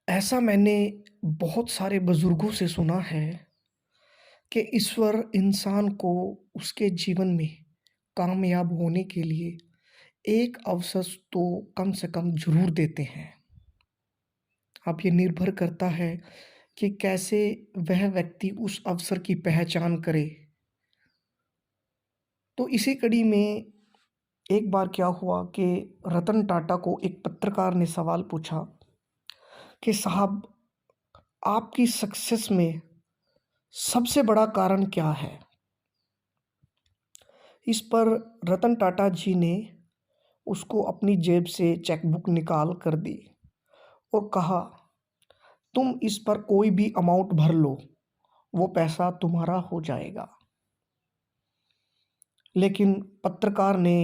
ऐसा मैंने बहुत सारे बुजुर्गों से सुना है कि ईश्वर इंसान को उसके जीवन में कामयाब होने के लिए एक अवसर तो कम से कम ज़रूर देते हैं। अब ये निर्भर करता है कि कैसे वह व्यक्ति उस अवसर की पहचान करे। तो इसी कड़ी में एक बार क्या हुआ कि रतन टाटा को एक पत्रकार ने सवाल पूछा कि साहब, आपकी सक्सेस में सबसे बड़ा कारण क्या है? इस पर रतन टाटा जी ने उसको अपनी जेब से चेकबुक निकाल कर दी और कहा, तुम इस पर कोई भी अमाउंट भर लो, वो पैसा तुम्हारा हो जाएगा। लेकिन पत्रकार ने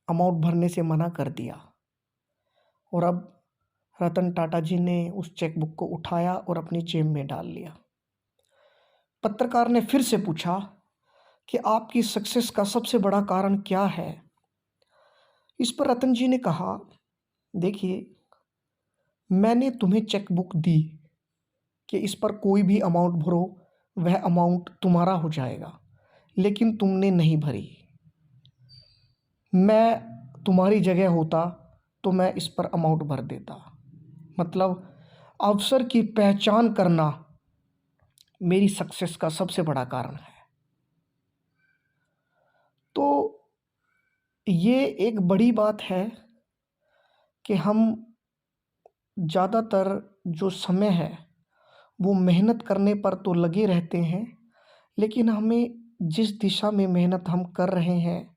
अमाउंट भरने से मना कर दिया और अब रतन टाटा जी ने उस चेकबुक को उठाया और अपनी जेब में डाल लिया। पत्रकार ने फिर से पूछा कि आपकी सक्सेस का सबसे बड़ा कारण क्या है? इस पर रतन जी ने कहा, देखिए, मैंने तुम्हें चेकबुक दी कि इस पर कोई भी अमाउंट भरो, वह अमाउंट तुम्हारा हो जाएगा, लेकिन तुमने नहीं भरी। मैं तुम्हारी जगह होता तो मैं इस पर अमाउंट भर देता। मतलब अवसर की पहचान करना मेरी सक्सेस का सबसे बड़ा कारण है। तो ये एक बड़ी बात है कि हम ज़्यादातर जो समय है वो मेहनत करने पर तो लगे रहते हैं, लेकिन हमें जिस दिशा में मेहनत हम कर रहे हैं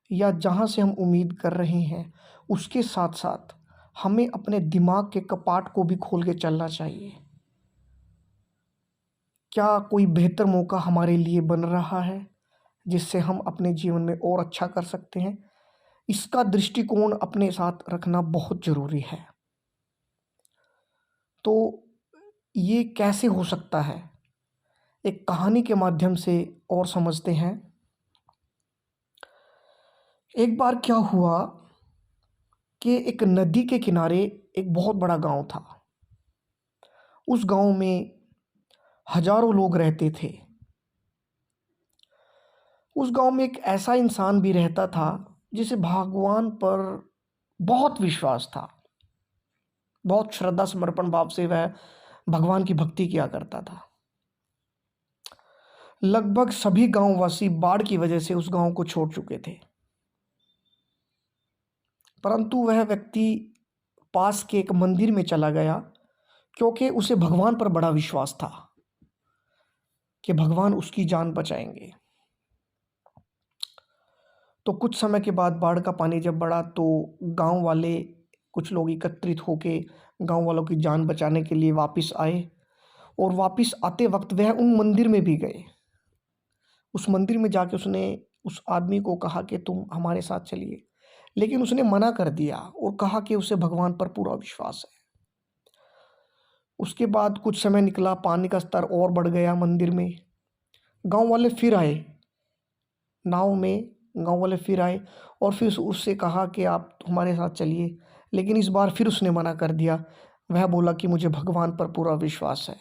या जहाँ से हम उम्मीद कर रहे हैं, उसके साथ-साथ हमें अपने दिमाग के कपाट को भी खोल के चलना चाहिए। क्या कोई बेहतर मौका हमारे लिए बन रहा है, जिससे हम अपने जीवन में और अच्छा कर सकते हैं? इसका दृष्टिकोण अपने साथ रखना बहुत ज़रूरी है। तो ये कैसे हो सकता है? एक कहानी के माध्यम से और समझते हैं। एक बार क्या हुआ कि एक नदी के किनारे एक बहुत बड़ा गाँव था। उस गाँव में हज़ारों लोग रहते थे। उस गाँव में एक ऐसा इंसान भी रहता था, जिसे भगवान पर बहुत विश्वास था। बहुत श्रद्धा समर्पण भाव से वह भगवान की भक्ति किया करता था। लगभग सभी गाँववासी बाढ़ की वजह से उस गाँव को छोड़ चुके थे। परंतु वह व्यक्ति पास के एक मंदिर में चला गया, क्योंकि उसे भगवान पर बड़ा विश्वास था कि भगवान उसकी जान बचाएँगे। तो कुछ समय के बाद बाढ़ का पानी जब बढ़ा तो गाँव वाले कुछ लोग एकत्रित होके गाँव वालों की जान बचाने के लिए वापस आए और वापस आते वक़्त वह उन मंदिर में भी गए। उस मंदिर में जाके उसने उस आदमी को कहा कि तुम हमारे साथ चलिए, लेकिन उसने मना कर दिया और कहा कि उसे भगवान पर पूरा विश्वास है। उसके बाद कुछ समय निकला, पानी का स्तर और बढ़ गया मंदिर में। गाँव वाले फिर आए, नाव में गाँव वाले फिर आए और फिर उससे कहा कि आप हमारे साथ चलिए, लेकिन इस बार फिर उसने मना कर दिया। वह बोला कि मुझे भगवान पर पूरा विश्वास है।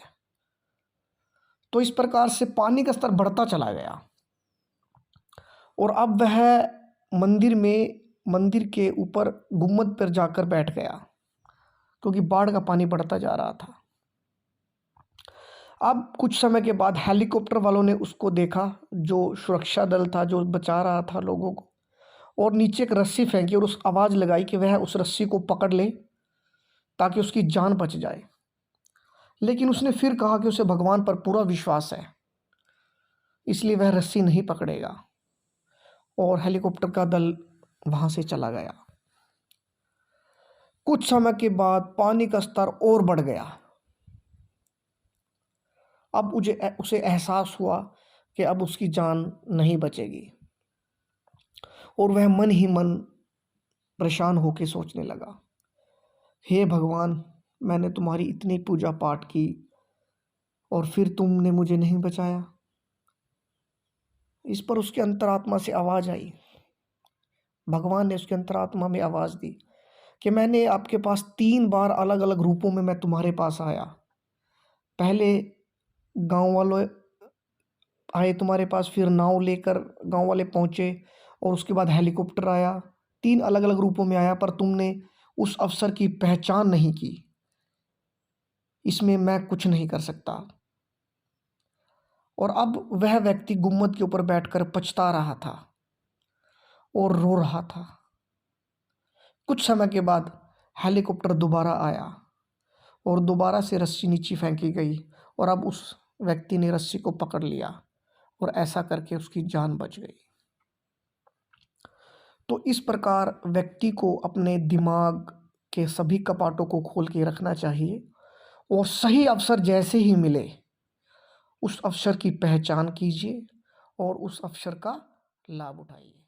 तो इस प्रकार से पानी का स्तर बढ़ता चला गया और अब वह मंदिर के ऊपर गुम्बद पर जाकर बैठ गया, क्योंकि बाढ़ का पानी बढ़ता जा रहा था। अब कुछ समय के बाद हेलीकॉप्टर वालों ने उसको देखा, जो सुरक्षा दल था जो बचा रहा था लोगों को, और नीचे एक रस्सी फेंकी और उस आवाज़ लगाई कि वह उस रस्सी को पकड़ ले ताकि उसकी जान बच जाए। लेकिन उसने फिर कहा कि उसे भगवान पर पूरा विश्वास है, इसलिए वह रस्सी नहीं पकड़ेगा और हेलीकॉप्टर का दल वहाँ से चला गया। कुछ समय के बाद पानी का स्तर और बढ़ गया। अब उसे एहसास हुआ कि अब उसकी जान नहीं बचेगी और वह मन ही मन परेशान होकर सोचने लगा, हे भगवान, मैंने तुम्हारी इतनी पूजा पाठ की और फिर तुमने मुझे नहीं बचाया। इस पर उसके अंतरात्मा से आवाज़ आई। भगवान ने उसके अंतरात्मा में आवाज़ दी कि मैंने आपके पास 3 बार अलग-अलग रूपों में मैं तुम्हारे पास आया। पहले गाँव वालों आए तुम्हारे पास, फिर नाव लेकर गाँव वाले पहुँचे और उसके बाद हेलीकॉप्टर आया। 3 अलग-अलग रूपों में आया, पर तुमने उस अफ़सर की पहचान नहीं की। इसमें मैं कुछ नहीं कर सकता। और अब वह व्यक्ति गुम्मद के ऊपर बैठकर पछता रहा था और रो रहा था। कुछ समय के बाद हेलीकॉप्टर दोबारा आया और दोबारा से रस्सी नीचे फेंकी गई और अब उस व्यक्ति ने रस्सी को पकड़ लिया और ऐसा करके उसकी जान बच गई। तो इस प्रकार व्यक्ति को अपने दिमाग के सभी कपाटों को खोल के रखना चाहिए और सही अवसर जैसे ही मिले उस अवसर की पहचान कीजिए और उस अवसर का लाभ उठाइए।